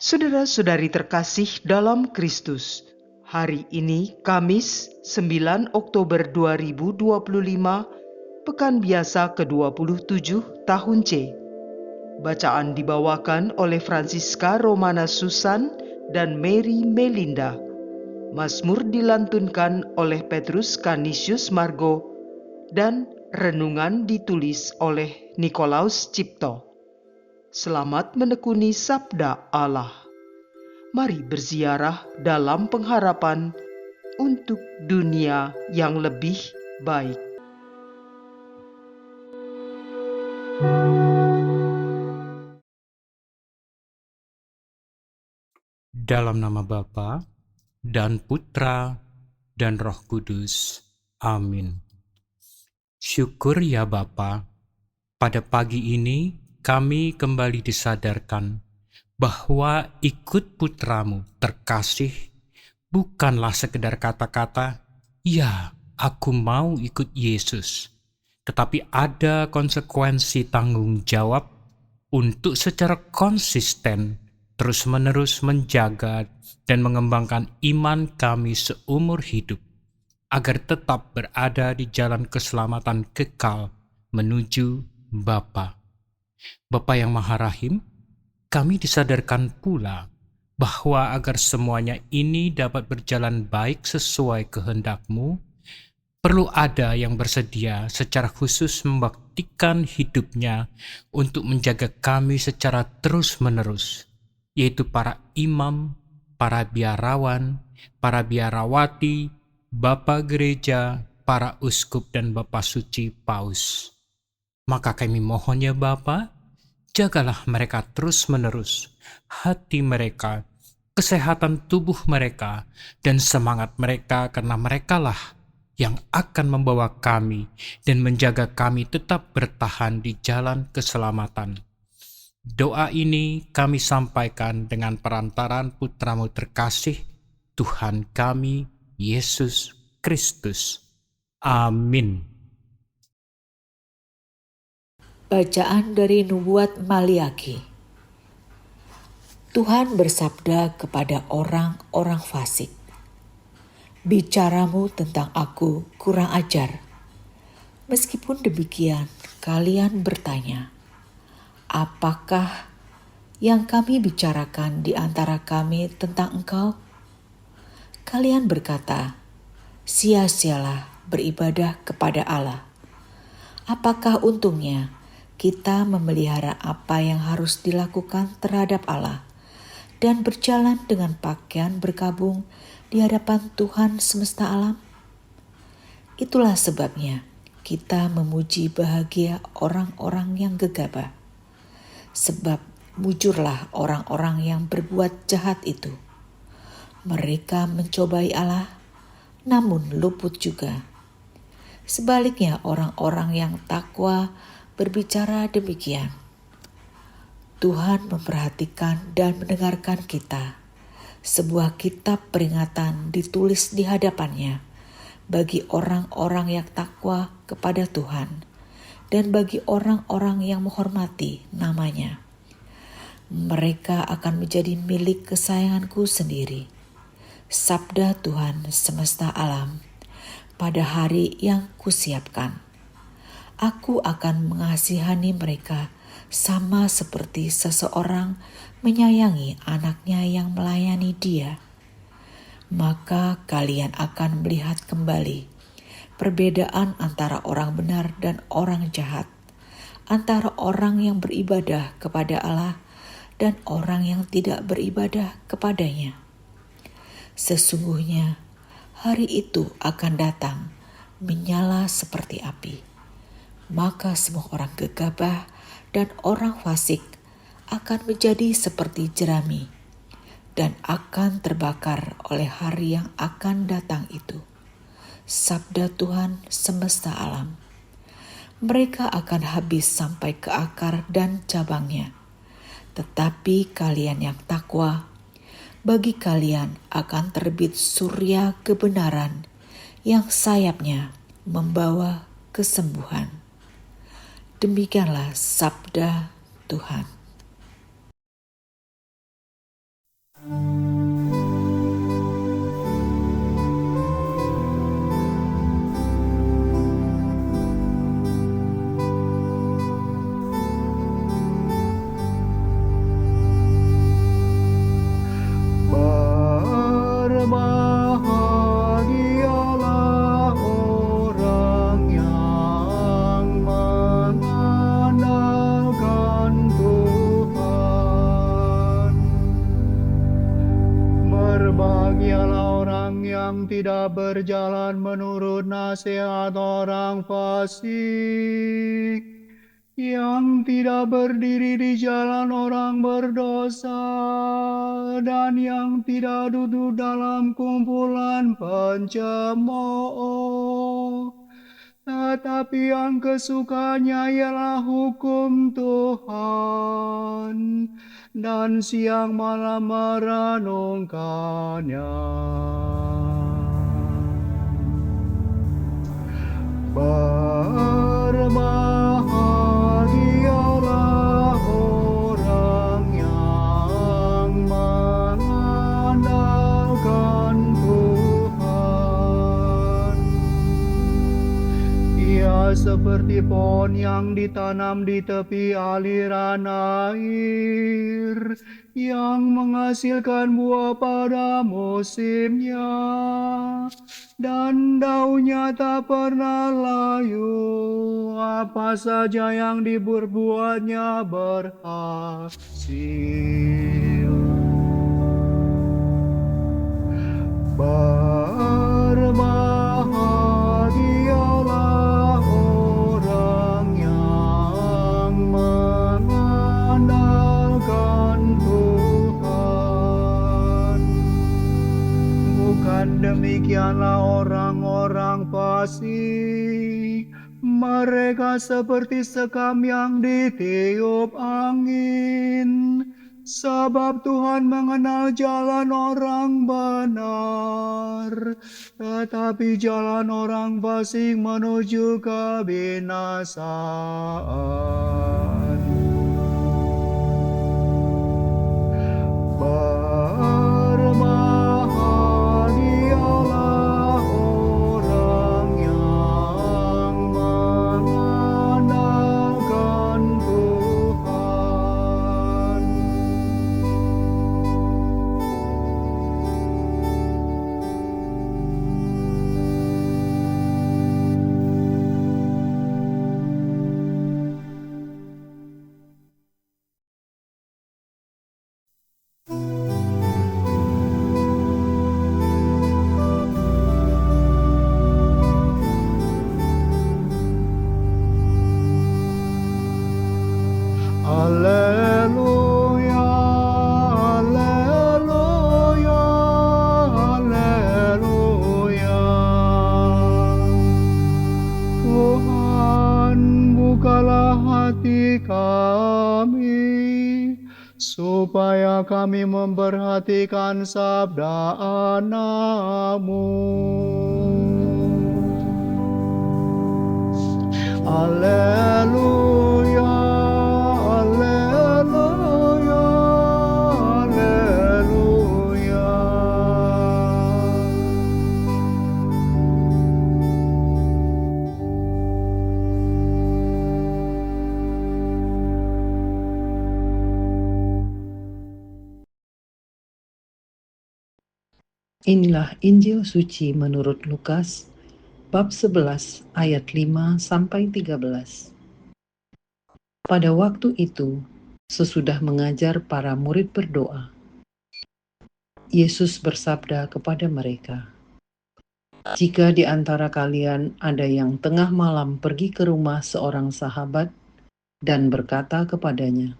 Saudara-saudari terkasih dalam Kristus, hari ini Kamis 9 Oktober 2025, Pekan Biasa ke-27 tahun C. Bacaan dibawakan oleh Francisca Romana Susan dan Mary Melinda. Mazmur dilantunkan oleh Petrus Canisius Margo dan renungan ditulis oleh Nikolaus Cipto. Selamat menekuni sabda Allah. Mari berziarah dalam pengharapan untuk dunia yang lebih baik. Dalam nama Bapa dan Putra dan Roh Kudus. Amin. Syukur ya Bapa, pada pagi ini kami kembali disadarkan bahwa ikut putramu terkasih bukanlah sekedar kata-kata, ya aku mau ikut Yesus, tetapi ada konsekuensi tanggung jawab untuk secara konsisten terus-menerus menjaga dan mengembangkan iman kami seumur hidup, agar tetap berada di jalan keselamatan kekal menuju Bapa. Bapa yang Maha Rahim, kami disadarkan pula bahwa agar semuanya ini dapat berjalan baik sesuai kehendak-Mu, perlu ada yang bersedia secara khusus membaktikan hidupnya untuk menjaga kami secara terus-menerus, yaitu para imam, para biarawan, para biarawati, Bapak Gereja, para uskup dan Bapak Suci Paus. Maka kami mohon ya Bapa, jagalah mereka terus-menerus, hati mereka, kesehatan tubuh mereka, dan semangat mereka, karena merekalah yang akan membawa kami dan menjaga kami tetap bertahan di jalan keselamatan. Doa ini kami sampaikan dengan perantaran Putramu terkasih, Tuhan kami, Yesus Kristus. Amin. Bacaan dari Nubuat Maliaki. Tuhan bersabda kepada orang-orang fasik, "Bicaramu tentang aku kurang ajar. Meskipun demikian, kalian bertanya, apakah yang kami bicarakan di antara kami tentang engkau? Kalian berkata, sia-sialah beribadah kepada Allah. Apakah untungnya kita memelihara apa yang harus dilakukan terhadap Allah dan berjalan dengan pakaian berkabung di hadapan Tuhan semesta alam? Itulah sebabnya kita memuji bahagia orang-orang yang gegabah, sebab mujurlah orang-orang yang berbuat jahat itu. Mereka mencobai Allah, namun luput juga. Sebaliknya orang-orang yang takwa berbicara demikian. Tuhan memperhatikan dan mendengarkan kita. Sebuah kitab peringatan ditulis di hadapannya bagi orang-orang yang takwa kepada Tuhan dan bagi orang-orang yang menghormati namanya. Mereka akan menjadi milik kesayanganku sendiri. Sabda Tuhan semesta alam. Pada hari yang kusiapkan, aku akan mengasihani mereka sama seperti seseorang menyayangi anaknya yang melayani dia. Maka kalian akan melihat kembali perbedaan antara orang benar dan orang jahat, antara orang yang beribadah kepada Allah dan orang yang tidak beribadah kepadanya. Sesungguhnya hari itu akan datang menyala seperti api. Maka semua orang gegabah dan orang fasik akan menjadi seperti jerami dan akan terbakar oleh hari yang akan datang itu. Sabda Tuhan semesta alam. Mereka akan habis sampai ke akar dan cabangnya. Tetapi kalian yang takwa, bagi kalian akan terbit surya kebenaran yang sayapnya membawa kesembuhan. Demikianlah sabda Tuhan. tidak berjalan menurut nasihat orang fasik, yang tidak berdiri di jalan orang berdosa, dan yang tidak duduk dalam kumpulan pencemooh. Tetapi yang kesukaannya ialah hukum Tuhan, dan siang malam merenungkannya. Berbahagialah orang yang mengandalkan Tuhan. Ia seperti pohon yang ditanam di tepi aliran air, yang menghasilkan buah pada musimnya, dan daunnya tak pernah layu. Apa saja yang diperbuatnya berhasil. Berbahagialah orang yang mengandalkan Tuhan. Bukan demikianlah orang-orang fasik. Mereka seperti sekam yang ditiup angin. Sebab Tuhan mengenal jalan orang benar, tetapi jalan orang fasik menuju kebinasaan. Berbahagialah orang yang mengandalkan Tuhan. Haleluya, haleluya, haleluya. Tuhan, bukalah hati kami, supaya kami memperhatikan sabda Anak-Mu. Haleluya, haleluya, haleluya. Inilah Injil suci menurut Lukas, bab 11 ayat 5-13. Pada waktu itu, sesudah mengajar para murid berdoa, Yesus bersabda kepada mereka, "Jika di antara kalian ada yang tengah malam pergi ke rumah seorang sahabat dan berkata kepadanya,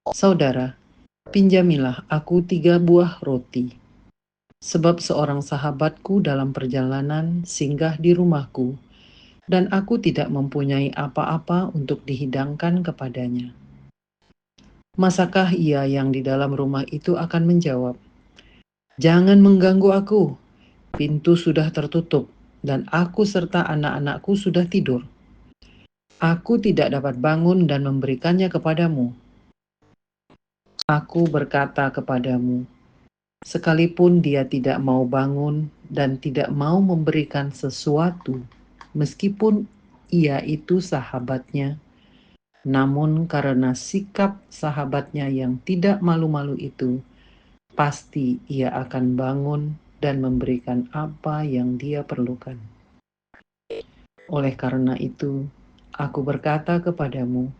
'Saudara, pinjamilah aku 3 buah roti, sebab seorang sahabatku dalam perjalanan singgah di rumahku, dan aku tidak mempunyai apa-apa untuk dihidangkan kepadanya.' Masakah ia yang di dalam rumah itu akan menjawab, 'Jangan mengganggu aku, pintu sudah tertutup, dan aku serta anak-anakku sudah tidur. Aku tidak dapat bangun dan memberikannya kepadamu.' Aku berkata kepadamu, sekalipun dia tidak mau bangun dan tidak mau memberikan sesuatu, meskipun ia itu sahabatnya, namun karena sikap sahabatnya yang tidak malu-malu itu, pasti ia akan bangun dan memberikan apa yang dia perlukan. Oleh karena itu, aku berkata kepadamu,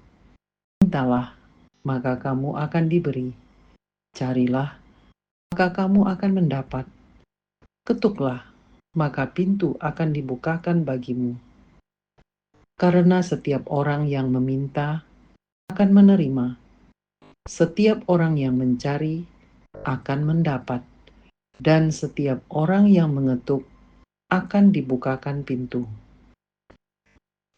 mintalah, maka kamu akan diberi. Carilah, maka kamu akan mendapat. Ketuklah, maka pintu akan dibukakan bagimu. Karena setiap orang yang meminta akan menerima, setiap orang yang mencari akan mendapat, dan setiap orang yang mengetuk akan dibukakan pintu.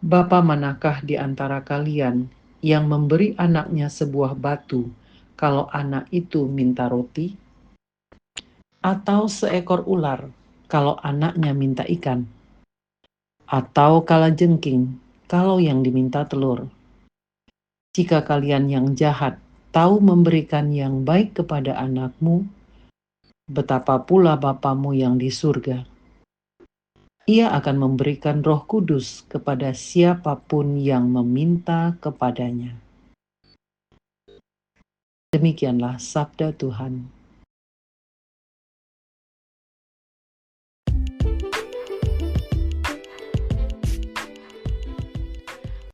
Bapa manakah di antara kalian yang memberi anaknya sebuah batu kalau anak itu minta roti? Atau seekor ular kalau anaknya minta ikan? Atau kalajengking kalau yang diminta telur? Jika kalian yang jahat tahu memberikan yang baik kepada anakmu, betapa pula Bapamu yang di surga. Ia akan memberikan Roh Kudus kepada siapapun yang meminta kepadanya. Demikianlah sabda Tuhan.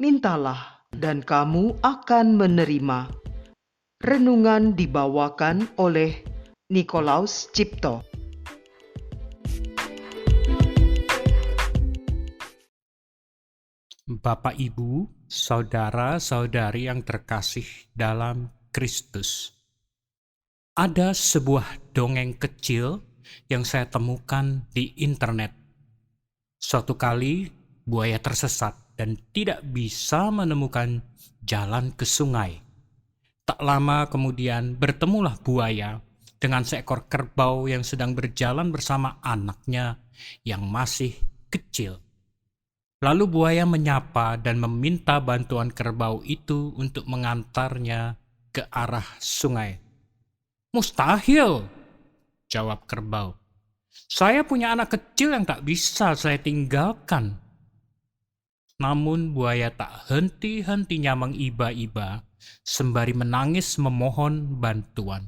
Mintalah dan kamu akan menerima. Renungan dibawakan oleh Nikolaus Cipto. Bapak, Ibu, saudara-saudari yang terkasih dalam Kristus. Ada sebuah dongeng kecil yang saya temukan di internet. Suatu kali buaya tersesat dan tidak bisa menemukan jalan ke sungai. Tak lama kemudian bertemulah buaya dengan seekor kerbau yang sedang berjalan bersama anaknya yang masih kecil. Lalu buaya menyapa dan meminta bantuan kerbau itu untuk mengantarnya ke arah sungai. "Mustahil," jawab kerbau. "Saya punya anak kecil yang tak bisa saya tinggalkan." Namun buaya tak henti-hentinya mengiba-iba sembari menangis memohon bantuan.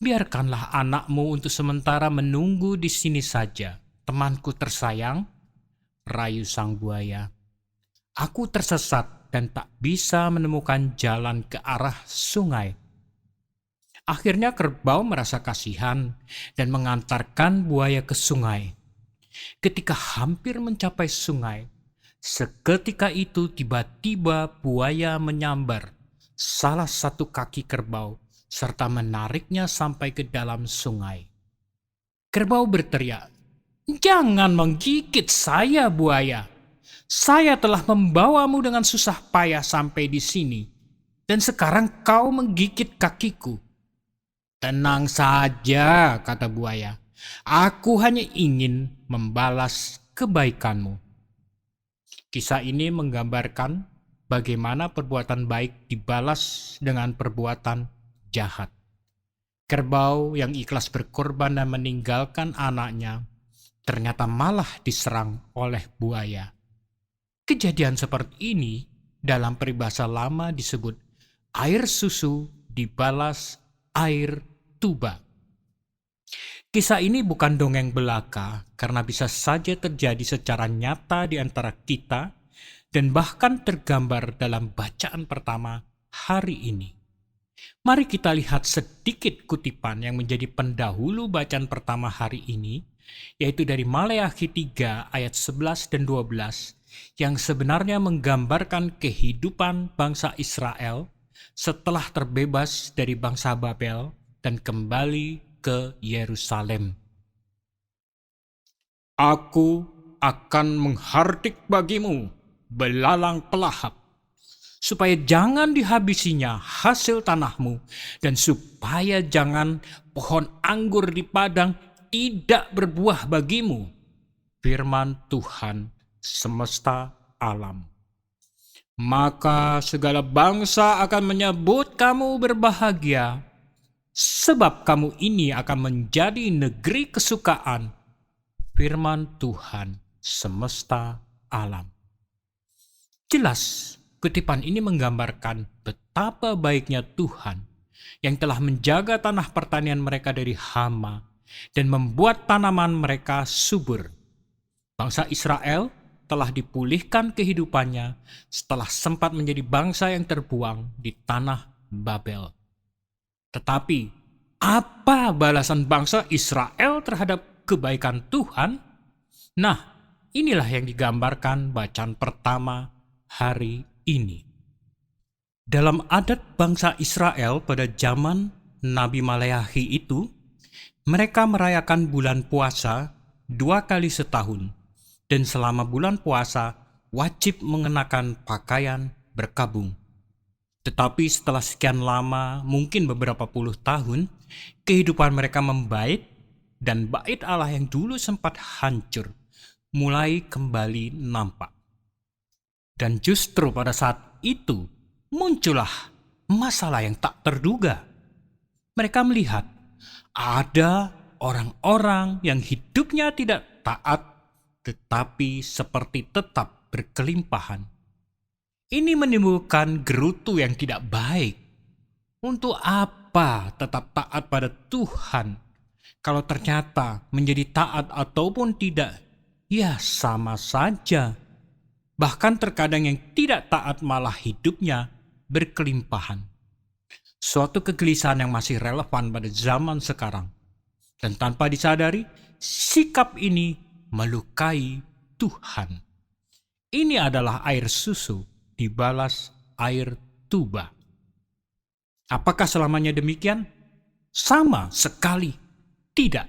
"Biarkanlah anakmu untuk sementara menunggu di sini saja, temanku tersayang," rayu sang buaya. "Aku tersesat dan tak bisa menemukan jalan ke arah sungai." Akhirnya kerbau merasa kasihan dan mengantarkan buaya ke sungai. Ketika hampir mencapai sungai, seketika itu tiba-tiba buaya menyambar salah satu kaki kerbau serta menariknya sampai ke dalam sungai. Kerbau berteriak, "Jangan menggigit saya, buaya. Saya telah membawamu dengan susah payah sampai di sini, dan sekarang kau menggigit kakiku." "Tenang saja," kata buaya. "Aku hanya ingin membalas kebaikanmu." Kisah ini menggambarkan bagaimana perbuatan baik dibalas dengan perbuatan jahat. Kerbau yang ikhlas berkorban dan meninggalkan anaknya ternyata malah diserang oleh buaya. Kejadian seperti ini dalam peribahasa lama disebut air susu dibalas air tuba. Kisah ini bukan dongeng belaka karena bisa saja terjadi secara nyata di antara kita dan bahkan tergambar dalam bacaan pertama hari ini. Mari kita lihat sedikit kutipan yang menjadi pendahulu bacaan pertama hari ini, yaitu dari Maleakhi 3 ayat 11 dan 12 yang sebenarnya menggambarkan kehidupan bangsa Israel setelah terbebas dari bangsa Babel dan kembali ke Yerusalem. "Aku akan menghardik bagimu belalang pelahap, supaya jangan dihabisinya hasil tanahmu, dan supaya jangan pohon anggur di padang tidak berbuah bagimu," firman Tuhan semesta alam. "Maka segala bangsa akan menyebut kamu berbahagia, sebab kamu ini akan menjadi negeri kesukaan," firman Tuhan semesta alam. Jelas, kutipan ini menggambarkan betapa baiknya Tuhan yang telah menjaga tanah pertanian mereka dari hama dan membuat tanaman mereka subur. Bangsa Israel telah dipulihkan kehidupannya setelah sempat menjadi bangsa yang terbuang di tanah Babel. Tetapi, apa balasan bangsa Israel terhadap kebaikan Tuhan? Nah, inilah yang digambarkan bacaan pertama hari ini. Dalam adat bangsa Israel pada zaman Nabi Maleakhi itu, mereka merayakan bulan puasa 2 kali setahun, dan selama bulan puasa wajib mengenakan pakaian berkabung. Tetapi setelah sekian lama, mungkin beberapa puluh tahun, kehidupan mereka membaik, dan bait Allah yang dulu sempat hancur mulai kembali nampak. Dan justru pada saat itu muncullah masalah yang tak terduga. Mereka melihat ada orang-orang yang hidupnya tidak taat, tetapi seperti tetap berkelimpahan. Ini menimbulkan gerutu yang tidak baik. Untuk apa tetap taat pada Tuhan kalau ternyata menjadi taat ataupun tidak, ya sama saja. Bahkan terkadang yang tidak taat malah hidupnya berkelimpahan. Suatu kegelisahan yang masih relevan pada zaman sekarang. Dan tanpa disadari, sikap ini melukai Tuhan. Ini adalah air susu dibalas air tuba. Apakah selamanya demikian? Sama sekali tidak.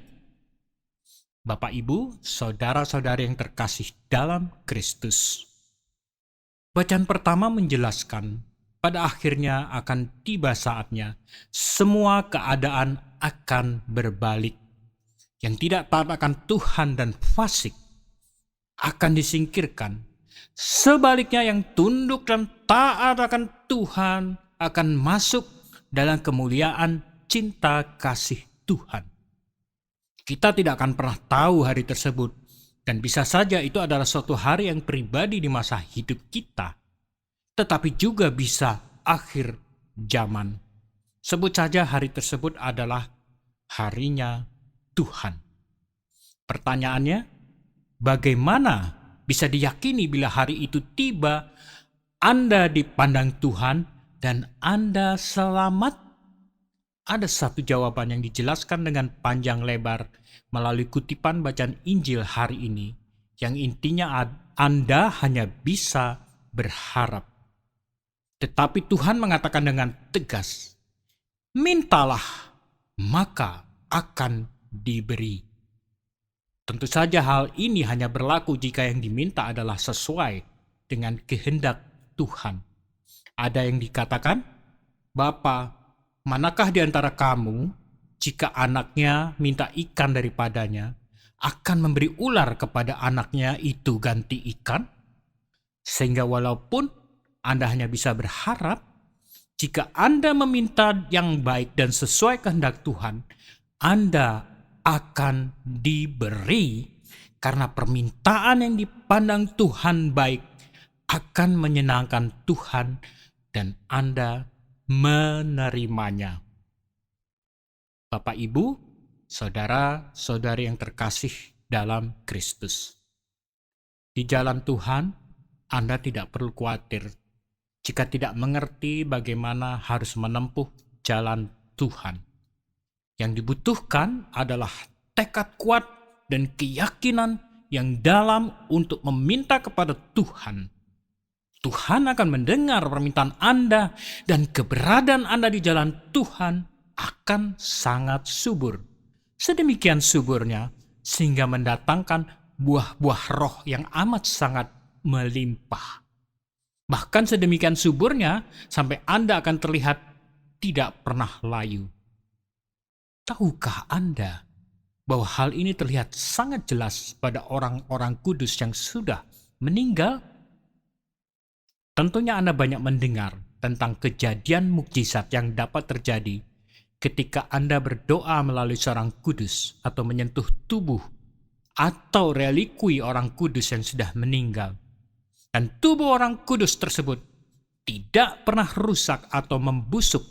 Bapak, Ibu, saudara-saudari yang terkasih dalam Kristus. Bacaan pertama menjelaskan pada akhirnya akan tiba saatnya semua keadaan akan berbalik. Yang tidak taat akan Tuhan dan fasik akan disingkirkan. Sebaliknya yang tunduk dan taat akan Tuhan akan masuk dalam kemuliaan cinta kasih Tuhan. Kita tidak akan pernah tahu hari tersebut, dan bisa saja itu adalah suatu hari yang pribadi di masa hidup kita, tetapi juga bisa akhir zaman. Sebut saja hari tersebut adalah harinya Tuhan. Pertanyaannya, bagaimana bisa diyakini bila hari itu tiba, Anda dipandang Tuhan dan Anda selamat? Ada satu jawaban yang dijelaskan dengan panjang lebar melalui kutipan bacaan Injil hari ini, yang intinya Anda hanya bisa berharap. Tetapi Tuhan mengatakan dengan tegas, mintalah maka akan diberi. Tentu saja hal ini hanya berlaku jika yang diminta adalah sesuai dengan kehendak Tuhan. Ada yang dikatakan, Bapa, manakah di antara kamu jika anaknya minta ikan daripadanya, akan memberi ular kepada anaknya itu ganti ikan? Sehingga walaupun Anda hanya bisa berharap, jika Anda meminta yang baik dan sesuai kehendak Tuhan, Anda akan diberi, karena permintaan yang dipandang Tuhan baik akan menyenangkan Tuhan dan Anda menerimanya. Bapak, Ibu, saudara-saudari yang terkasih dalam Kristus. Di jalan Tuhan, Anda tidak perlu khawatir jika tidak mengerti bagaimana harus menempuh jalan Tuhan. Yang dibutuhkan adalah tekad kuat dan keyakinan yang dalam untuk meminta kepada Tuhan. Tuhan akan mendengar permintaan Anda, dan keberadaan Anda di jalan Tuhan akan sangat subur. Sedemikian suburnya sehingga mendatangkan buah-buah roh yang amat sangat melimpah. Bahkan sedemikian suburnya sampai Anda akan terlihat tidak pernah layu. Tahukah Anda bahwa hal ini terlihat sangat jelas pada orang-orang kudus yang sudah meninggal? Tentunya Anda banyak mendengar tentang kejadian mukjizat yang dapat terjadi ketika Anda berdoa melalui seorang kudus atau menyentuh tubuh atau relikui orang kudus yang sudah meninggal. Dan tubuh orang kudus tersebut tidak pernah rusak atau membusuk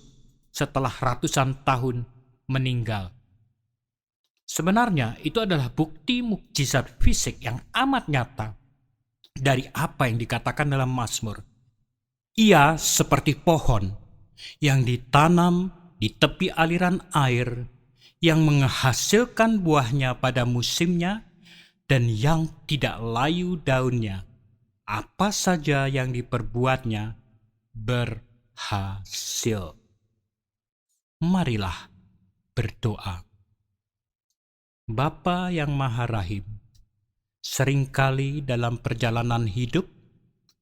setelah ratusan tahun meninggal. Sebenarnya itu adalah bukti mukjizat fisik yang amat nyata dari apa yang dikatakan dalam Mazmur. Ia seperti pohon yang ditanam di tepi aliran air, yang menghasilkan buahnya pada musimnya dan yang tidak layu daunnya, apa saja yang diperbuatnya berhasil. Marilah berdoa. Bapa yang Maha Rahim, seringkali dalam perjalanan hidup,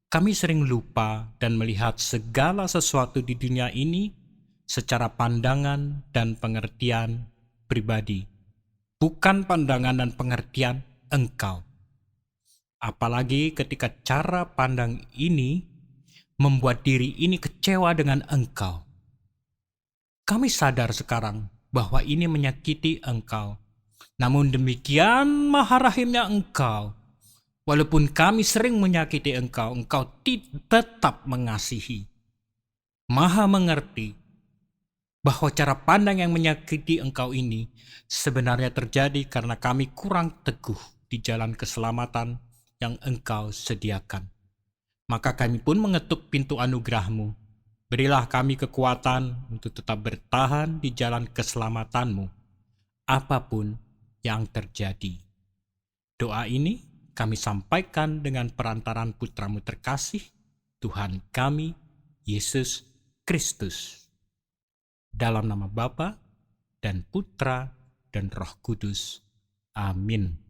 kami sering lupa dan melihat segala sesuatu di dunia ini secara pandangan dan pengertian pribadi, bukan pandangan dan pengertian Engkau. Apalagi ketika cara pandang ini membuat diri ini kecewa dengan Engkau. Kami sadar sekarang bahwa ini menyakiti Engkau. Namun demikian maha rahimnya Engkau. Walaupun kami sering menyakiti Engkau, Engkau tetap mengasihi. Maha mengerti bahwa cara pandang yang menyakiti Engkau ini sebenarnya terjadi karena kami kurang teguh di jalan keselamatan yang Engkau sediakan. Maka kami pun mengetuk pintu anugerah-Mu. Berilah kami kekuatan untuk tetap bertahan di jalan keselamatan-Mu, apapun yang terjadi. Doa ini kami sampaikan dengan perantaran Putra-Mu terkasih, Tuhan kami, Yesus Kristus. Dalam nama Bapa dan Putra dan Roh Kudus. Amin.